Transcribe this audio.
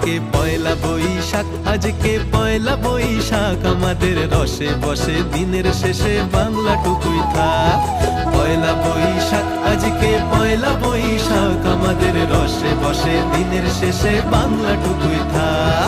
আজকে পয়লা বৈশাখ, আজকে পয়লা বৈশাখ, আমাদের রসে বসে দিনের শেষে বাংলাটুকুই থাক। পয়লা বৈশাখ, আজকে পয়লা বৈশাখ, আমাদের রসে বসে দিনের শেষে বাংলাটুকুই থাক।